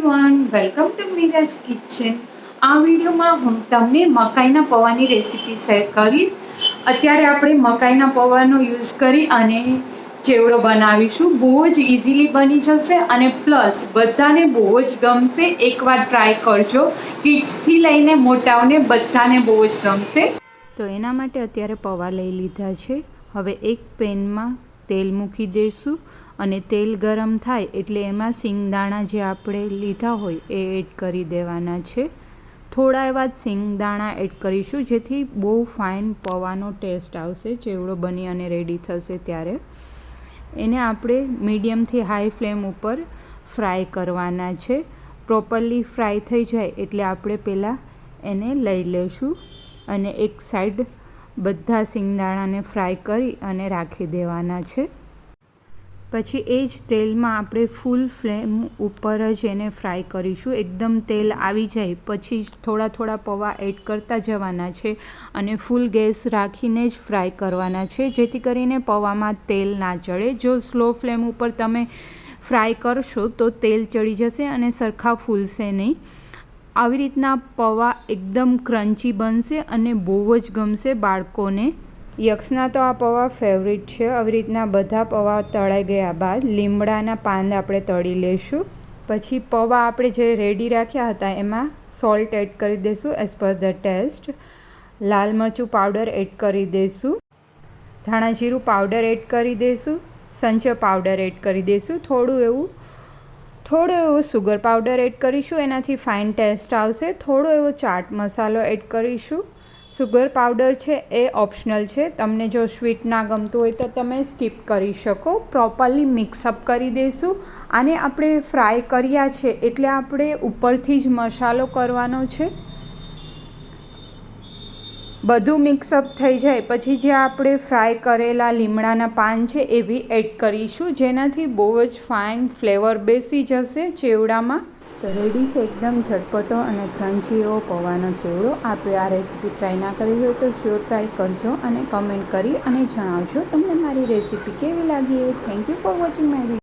Everyone, welcome to Meera's kitchen. આ વિડીયોમાં હું તમને મકાઈના પૌવાની રેસીપી શેર કરીશ। અત્યારે આપણે મકાઈના પૌવાનો યુઝ કરી અને ચેવડો બનાવીશું। બહુ જ ઇઝીલી બની જશે અને પ્લસ બધાને બહુ જ ગમશે। એકવાર ટ્રાય કરજો, કિડ્સથી લઈને મોટાઓને બધાને બહુ જ ગમશે। તો એના માટે અત્યારે પૌવા લઈ લીધા છે। હવે એક પેનમાં તેલ મૂકી દઈશું અને તેલ ગરમ થાય એટલે એમાં સિંગદાણા જે આપણે લીધા હોય એ એડ કરી દેવાના છે। થોડા એવા જ સિંગદાણા એડ કરીશું જેથી બહુ ફાઇન પૌવાનો ટેસ્ટ આવશે। ચેવડો બની અને રેડી થશે ત્યારે એને આપણે મીડિયમથી હાઈ ફ્લેમ ઉપર ફ્રાય કરવાના છે। પ્રોપરલી ફ્રાય થઈ જાય એટલે આપણે પહેલાં એને લઈ લઈશું અને એક સાઈડ બધા સિંગદાણાને ફ્રાય કરી અને રાખી દેવાના છે। પછી એ જ તેલમાં આપણે ફૂલ ફ્લેમ ઉપર જ એને ફ્રાય કરીશું। એકદમ તેલ આવી જાય પછી જ થોડા પૌવા એડ કરતા જવાના છે અને ફૂલ ગેસ રાખીને જ ફ્રાય કરવાના છે જેથી કરીને પૌવામાં તેલ ના ચડે। જો સ્લો ફ્લેમ ઉપર તમે ફ્રાય કરશો તો તેલ ચડી જશે અને સરખા ફૂલશે નહીં। આવી રીતના પૌવા એકદમ ક્રન્ચી બનશે અને બહુ જ ગમશે બાળકોને। યક્ષના તો આ પૌવા ફેવરિટ છે। આવી રીતના બધા પૌવા તળાઈ ગયા બાદ લીમડાના પાન આપણે તળી લઈશું। પછી પૌવા આપણે જે રેડી રાખ્યા હતા એમાં સોલ્ટ એડ કરી દઈશું એઝ પર ધ ટેસ્ટ। લાલ મરચું પાવડર એડ કરી દઈશું। ધાણા જીરું પાવડર એડ કરી દઈશું। સંચર પાવડર એડ કરી દઈશું। થોડું એવું સુગર પાવડર એડ કરીશું, એનાથી ફાઇન ટેસ્ટ આવશે। થોડો એવો ચાટ મસાલો એડ કરીશું। સુગર પાવડર છે એ ઓપ્શનલ છે, તમને જો સ્વીટ ના ગમતું હોય તો તમે સ્કીપ કરી શકો। પ્રોપરલી મિક્સઅપ કરી દઈશું। આને આપણે ફ્રાય કર્યા છે એટલે આપણે ઉપરથી જ મસાલો કરવાનો છે। બધું મિક્સઅપ થઈ જાય પછી જે આપણે ફ્રાય કરેલા લીમડાના પાન છે એ બી એડ કરીશું જેનાથી બહુ જ ફાઇન ફ્લેવર બેસી જશે ચેવડામાં। તો રેડી છે એકદમ ઝટપટો અને ક્રન્ચી એવો પૌવાનો ચેવડો। આપણે આ રેસીપી ટ્રાય ના કરી હોય તો શ્યોર ટ્રાય કરજો અને કમેન્ટ કરી અને જણાવજો તમને મારી રેસીપી કેવી લાગી। Thank you for watching my video.